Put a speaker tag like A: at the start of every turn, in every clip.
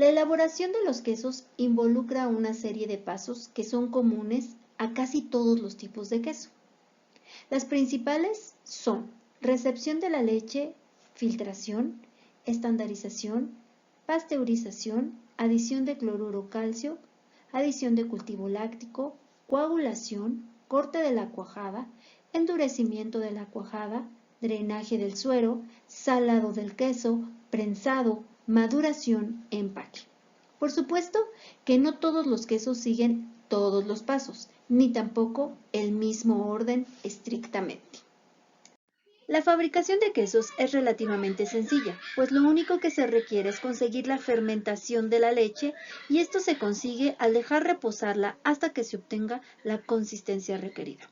A: La elaboración de los quesos involucra una serie de pasos que son comunes a casi todos los tipos de queso. Las principales son recepción de la leche, filtración, estandarización, pasteurización, adición de cloruro calcio, adición de cultivo láctico, coagulación, corte de la cuajada, endurecimiento de la cuajada, drenaje del suero, salado del queso, prensado, maduración, empaque. Por supuesto que no todos los quesos siguen todos los pasos, ni tampoco el mismo orden estrictamente. La fabricación de quesos es relativamente sencilla, pues lo único que se requiere es conseguir la fermentación de la leche y esto se consigue al dejar reposarla hasta que se obtenga la consistencia requerida.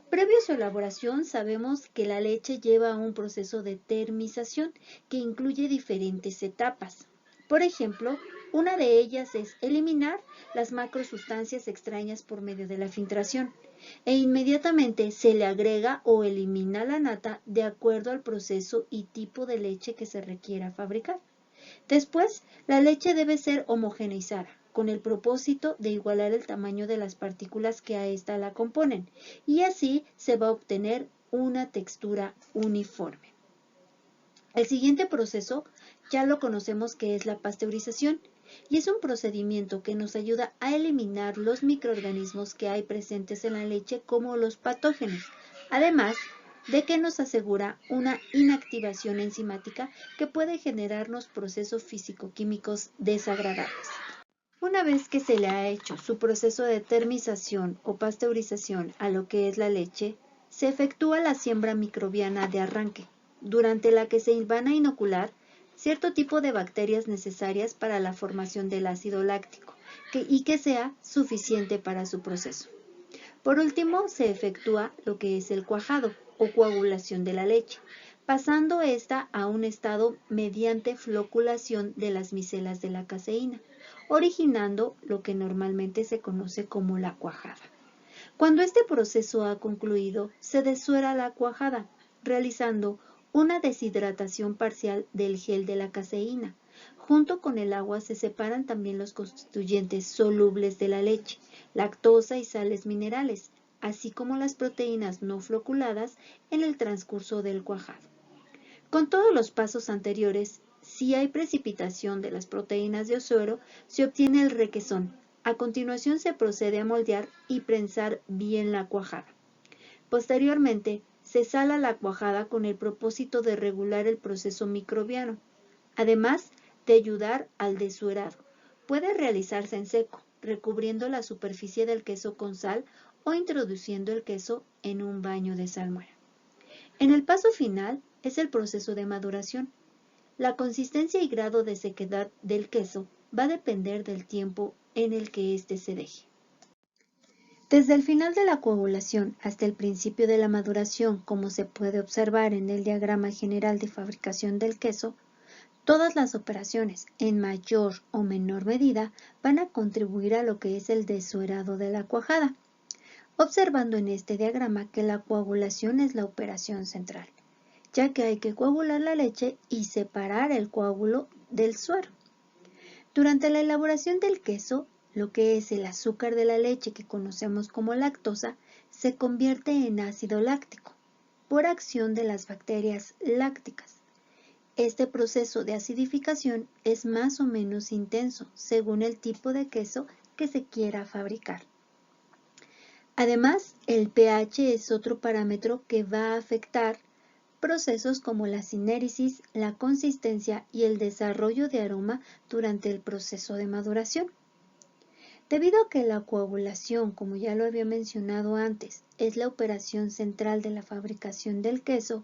A: Previo a su elaboración, sabemos que la leche lleva un proceso de termización que incluye diferentes etapas. Por ejemplo, una de ellas es eliminar las macrosustancias extrañas por medio de la filtración e inmediatamente se le agrega o elimina la nata de acuerdo al proceso y tipo de leche que se requiera fabricar. Después, la leche debe ser homogeneizada con el propósito de igualar el tamaño de las partículas que a ésta la componen y así se va a obtener una textura uniforme. El siguiente proceso ya lo conocemos, que es la pasteurización, y es un procedimiento que nos ayuda a eliminar los microorganismos que hay presentes en la leche como los patógenos, además de que nos asegura una inactivación enzimática que puede generarnos procesos físico-químicos desagradables. Una vez que se le ha hecho su proceso de termización o pasteurización a lo que es la leche, se efectúa la siembra microbiana de arranque, durante la que se van a inocular cierto tipo de bacterias necesarias para la formación del ácido láctico y que sea suficiente para su proceso. Por último, se efectúa lo que es el cuajado o coagulación de la leche, pasando esta a un estado mediante floculación de las micelas de la caseína, originando lo que normalmente se conoce como la cuajada. Cuando este proceso ha concluido, se desuera la cuajada, realizando una deshidratación parcial del gel de la caseína. Junto con el agua se separan también los constituyentes solubles de la leche, lactosa y sales minerales, así como las proteínas no floculadas en el transcurso del cuajado. Con todos los pasos anteriores, si hay precipitación de las proteínas de suero, se obtiene el requesón. A continuación se procede a moldear y prensar bien la cuajada. Posteriormente, se sala la cuajada con el propósito de regular el proceso microbiano, además de ayudar al desuerado. Puede realizarse en seco, recubriendo la superficie del queso con sal o introduciendo el queso en un baño de salmuera. En el paso final es el proceso de maduración. La consistencia y grado de sequedad del queso va a depender del tiempo en el que éste se deje. Desde el final de la coagulación hasta el principio de la maduración, como se puede observar en el diagrama general de fabricación del queso, todas las operaciones, en mayor o menor medida, van a contribuir a lo que es el desuerado de la cuajada, observando en este diagrama que la coagulación es la operación central, ya que hay que coagular la leche y separar el coágulo del suero. Durante la elaboración del queso, lo que es el azúcar de la leche que conocemos como lactosa, se convierte en ácido láctico por acción de las bacterias lácticas. Este proceso de acidificación es más o menos intenso según el tipo de queso que se quiera fabricar. Además, el pH es otro parámetro que va a afectar procesos como la sinéresis, la consistencia y el desarrollo de aroma durante el proceso de maduración. Debido a que la coagulación, como ya lo había mencionado antes, es la operación central de la fabricación del queso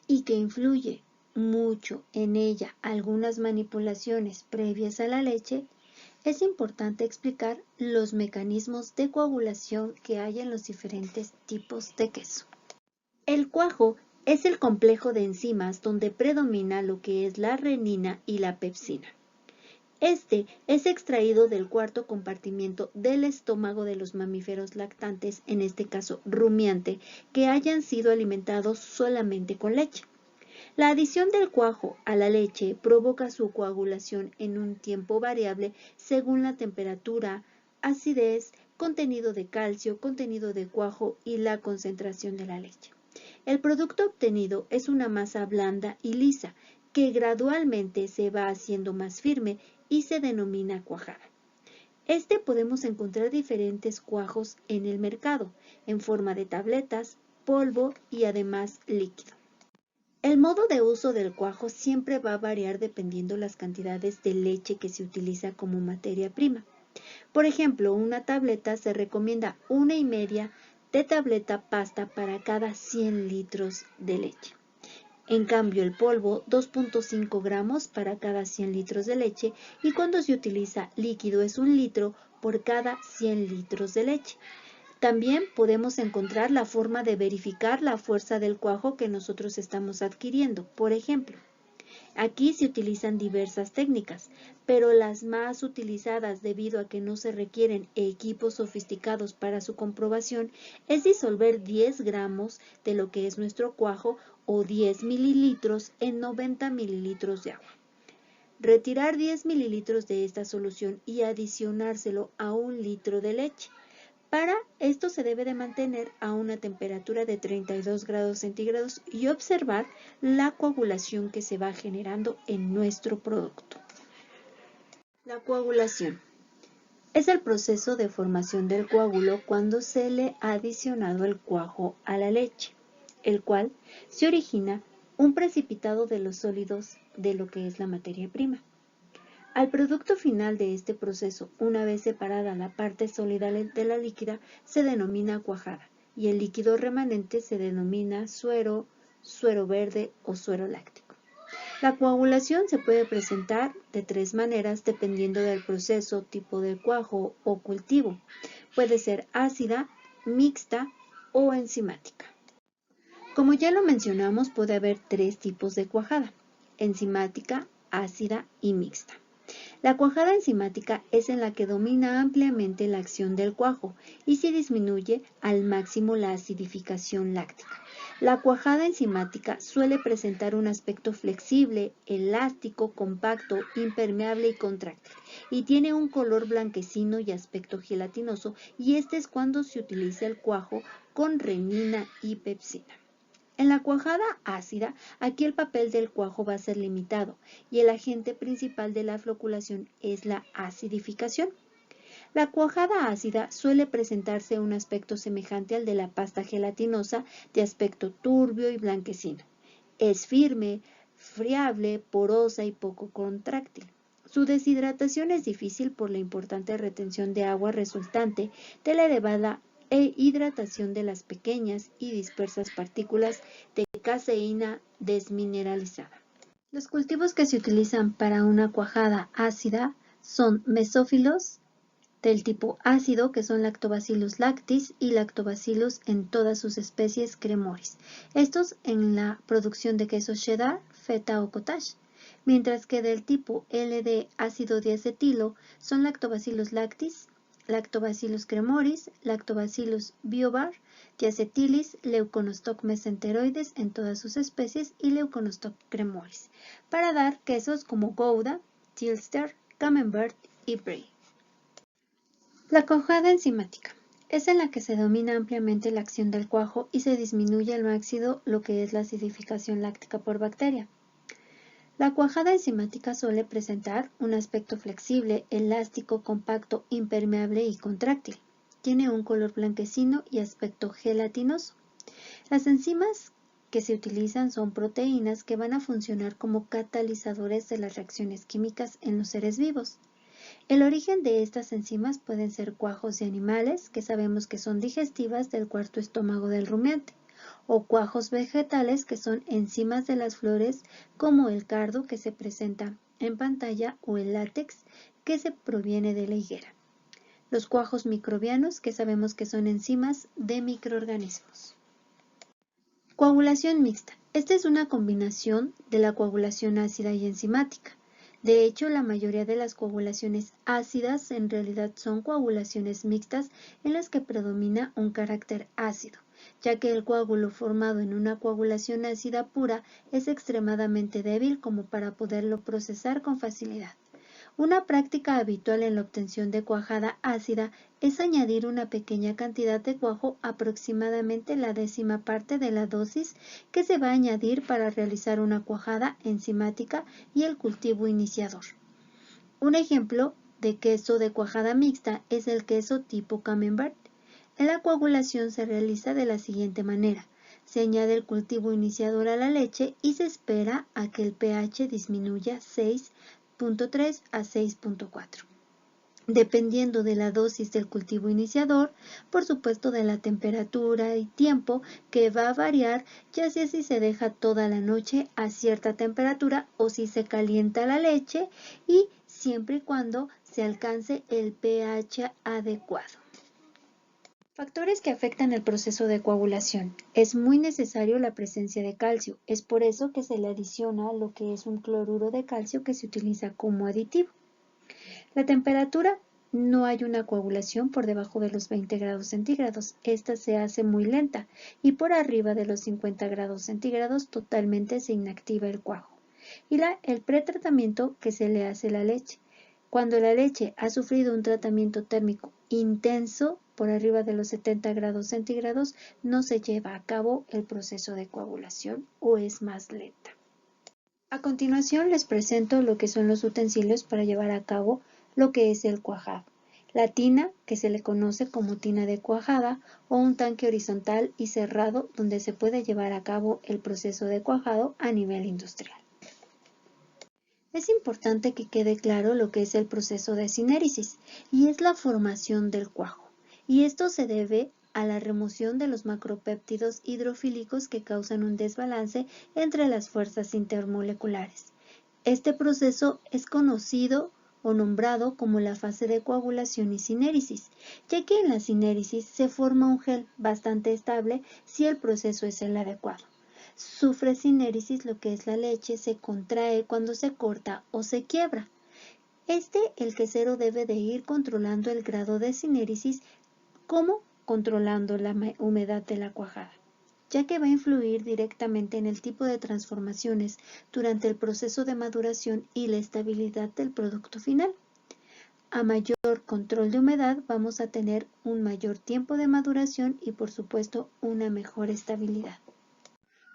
A: y que influye mucho en ella algunas manipulaciones previas a la leche, es importante explicar los mecanismos de coagulación que hay en los diferentes tipos de queso. El cuajo es el complejo de enzimas donde predomina lo que es la renina y la pepsina. Este es extraído del cuarto compartimiento del estómago de los mamíferos lactantes, en este caso rumiante, que hayan sido alimentados solamente con leche. La adición del cuajo a la leche provoca su coagulación en un tiempo variable según la temperatura, acidez, contenido de calcio, contenido de cuajo y la concentración de la leche. El producto obtenido es una masa blanda y lisa que gradualmente se va haciendo más firme y se denomina cuajada. Podemos encontrar diferentes cuajos en el mercado, en forma de tabletas, polvo y además líquido. El modo de uso del cuajo siempre va a variar dependiendo las cantidades de leche que se utiliza como materia prima. Por ejemplo, una tableta se recomienda 1,5 de tableta pasta para cada 100 litros de leche. En cambio, el polvo, 2,5 gramos para cada 100 litros de leche, y cuando se utiliza líquido es 1 litro por cada 100 litros de leche. También podemos encontrar la forma de verificar la fuerza del cuajo que nosotros estamos adquiriendo. Por ejemplo, aquí se utilizan diversas técnicas, pero las más utilizadas debido a que no se requieren equipos sofisticados para su comprobación es disolver 10 gramos de lo que es nuestro cuajo o 10 mililitros en 90 mililitros de agua. Retirar 10 mililitros de esta solución y adicionárselo a 1 litro de leche. Para esto se debe de mantener a una temperatura de 32 grados centígrados y observar la coagulación que se va generando en nuestro producto. La coagulación es el proceso de formación del coágulo cuando se le ha adicionado el cuajo a la leche, el cual se origina un precipitado de los sólidos de lo que es la materia prima. Al producto final de este proceso, una vez separada la parte sólida de la líquida, se denomina cuajada y el líquido remanente se denomina suero, suero verde o suero láctico. La coagulación se puede presentar de 3 maneras dependiendo del proceso, tipo de cuajo o cultivo. Puede ser ácida, mixta o enzimática. Como ya lo mencionamos, puede haber 3 tipos de cuajada: enzimática, ácida y mixta. La cuajada enzimática es en la que domina ampliamente la acción del cuajo y se disminuye al máximo la acidificación láctica. La cuajada enzimática suele presentar un aspecto flexible, elástico, compacto, impermeable y contráctil, y tiene un color blanquecino y aspecto gelatinoso, y es cuando se utiliza el cuajo con renina y pepsina. En la cuajada ácida, aquí el papel del cuajo va a ser limitado y el agente principal de la floculación es la acidificación. La cuajada ácida suele presentarse un aspecto semejante al de la pasta gelatinosa, de aspecto turbio y blanquecino. Es firme, friable, porosa y poco contráctil. Su deshidratación es difícil por la importante retención de agua resultante de la elevada hidratación de las pequeñas y dispersas partículas de caseína desmineralizada. Los cultivos que se utilizan para una cuajada ácida son mesófilos del tipo ácido, que son Lactobacillus lactis y Lactobacillus en todas sus especies cremoris. Estos en la producción de quesos cheddar, feta o cottage. Mientras que del tipo LD ácido diacetilo son Lactobacillus lactis, Lactobacillus cremoris, Lactobacillus biovar, diacetilis, Leuconostoc mesenteroides en todas sus especies y Leuconostoc cremoris, para dar quesos como Gouda, Tilster, Camembert y Brie. La cuajada enzimática es en la que se domina ampliamente la acción del cuajo y se disminuye al máximo lo que es la acidificación láctica por bacteria. La cuajada enzimática suele presentar un aspecto flexible, elástico, compacto, impermeable y contráctil. Tiene un color blanquecino y aspecto gelatinoso. Las enzimas que se utilizan son proteínas que van a funcionar como catalizadores de las reacciones químicas en los seres vivos. El origen de estas enzimas pueden ser cuajos de animales, que sabemos que son digestivas del cuarto estómago del rumiante, o cuajos vegetales, que son enzimas de las flores, como el cardo que se presenta en pantalla o el látex que se proviene de la higuera. Los cuajos microbianos, que sabemos que son enzimas de microorganismos. Coagulación mixta. Esta es una combinación de la coagulación ácida y enzimática. De hecho, la mayoría de las coagulaciones ácidas en realidad son coagulaciones mixtas en las que predomina un carácter ácido. ya que el coágulo formado en una coagulación ácida pura es extremadamente débil como para poderlo procesar con facilidad. Una práctica habitual en la obtención de cuajada ácida es añadir una pequeña cantidad de cuajo, aproximadamente la 10ª parte de la dosis que se va a añadir para realizar una cuajada enzimática y el cultivo iniciador. Un ejemplo de queso de cuajada mixta es el queso tipo Camembert. La coagulación se realiza de la siguiente manera. Se añade el cultivo iniciador a la leche y se espera a que el pH disminuya 6.3 a 6.4. Dependiendo de la dosis del cultivo iniciador, por supuesto de la temperatura y tiempo que va a variar, ya sea si se deja toda la noche a cierta temperatura o si se calienta la leche y siempre y cuando se alcance el pH adecuado. Factores que afectan el proceso de coagulación. Es muy necesario la presencia de calcio. Es por eso que se le adiciona lo que es un cloruro de calcio que se utiliza como aditivo. La temperatura. No hay una coagulación por debajo de los 20 grados centígrados. Esta se hace muy lenta y por arriba de los 50 grados centígrados totalmente se inactiva el cuajo. Y el pretratamiento que se le hace a la leche. Cuando la leche ha sufrido un tratamiento térmico intenso por arriba de los 70 grados centígrados, no se lleva a cabo el proceso de coagulación o es más lenta. A continuación les presento lo que son los utensilios para llevar a cabo lo que es el cuajado. La tina, que se le conoce como tina de cuajada, o un tanque horizontal y cerrado donde se puede llevar a cabo el proceso de cuajado a nivel industrial. Es importante que quede claro lo que es el proceso de sinéresis y es la formación del cuajo. Y esto se debe a la remoción de los macropéptidos hidrofílicos que causan un desbalance entre las fuerzas intermoleculares. Este proceso es conocido o nombrado como la fase de coagulación y sinéresis, ya que en la sinéresis se forma un gel bastante estable si el proceso es el adecuado. Sufre sinéresis lo que es la leche, se contrae cuando se corta o se quiebra. El quesero debe de ir controlando el grado de sinéresis como controlando la humedad de la cuajada, ya que va a influir directamente en el tipo de transformaciones durante el proceso de maduración y la estabilidad del producto final. A mayor control de humedad vamos a tener un mayor tiempo de maduración y por supuesto una mejor estabilidad.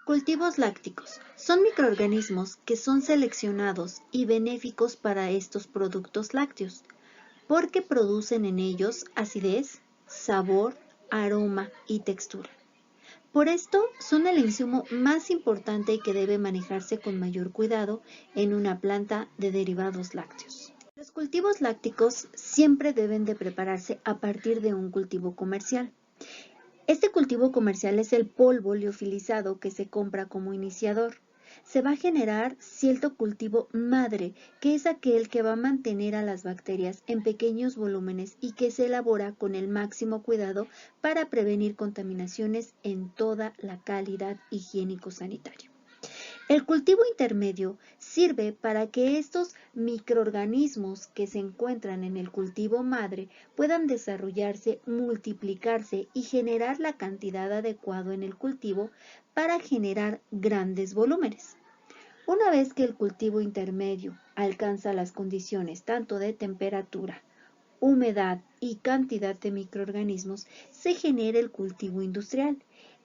A: Cultivos lácticos. Son microorganismos que son seleccionados y benéficos para estos productos lácteos, porque producen en ellos acidez, sabor, aroma y textura. Por esto, son el insumo más importante y que debe manejarse con mayor cuidado en una planta de derivados lácteos. Los cultivos lácticos siempre deben de prepararse a partir de un cultivo comercial. Este cultivo comercial es el polvo liofilizado que se compra como iniciador. Se va a generar cierto cultivo madre, que es aquel que va a mantener a las bacterias en pequeños volúmenes y que se elabora con el máximo cuidado para prevenir contaminaciones en toda la calidad higiénico-sanitaria. El cultivo intermedio sirve para que estos microorganismos que se encuentran en el cultivo madre puedan desarrollarse, multiplicarse y generar la cantidad adecuada en el cultivo para generar grandes volúmenes. Una vez que el cultivo intermedio alcanza las condiciones tanto de temperatura, humedad y cantidad de microorganismos, se genera el cultivo industrial.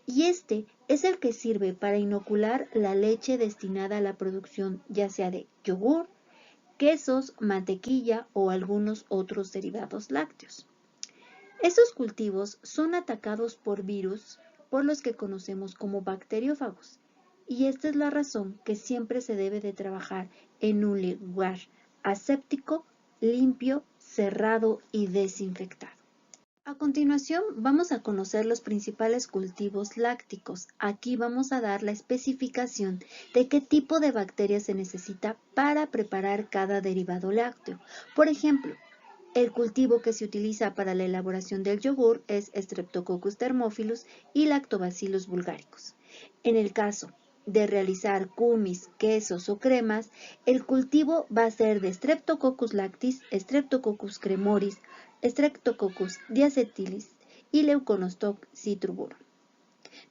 A: Y este es el que sirve para inocular la leche destinada a la producción ya sea de yogur, quesos, mantequilla o algunos otros derivados lácteos. Estos cultivos son atacados por virus, por los que conocemos como bacteriófagos, y esta es la razón que siempre se debe de trabajar en un lugar aséptico, limpio, cerrado y desinfectado. A continuación vamos a conocer los principales cultivos lácticos. Aquí vamos a dar la especificación de qué tipo de bacterias se necesita para preparar cada derivado lácteo. Por ejemplo, el cultivo que se utiliza para la elaboración del yogur es Streptococcus thermophilus y Lactobacillus bulgaricus. En el caso de realizar kumis, quesos o cremas, el cultivo va a ser de Streptococcus lactis, Streptococcus cremoris, Streptococcus diacetylis y Leuconostoc citruburo.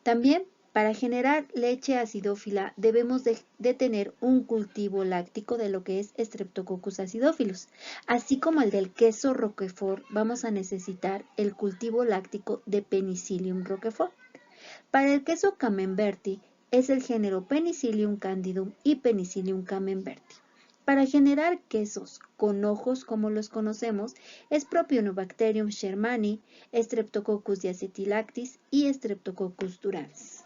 A: También, para generar leche acidófila debemos de tener un cultivo láctico de lo que es Streptococcus acidophilus. Así como el del queso Roquefort, vamos a necesitar el cultivo láctico de Penicillium roquefort. Para el queso Camemberti es el género Penicillium candidum y Penicillium camemberti. Para generar quesos con ojos como los conocemos es Propionibacterium shermani, Streptococcus diacetylacis y Streptococcus duralis.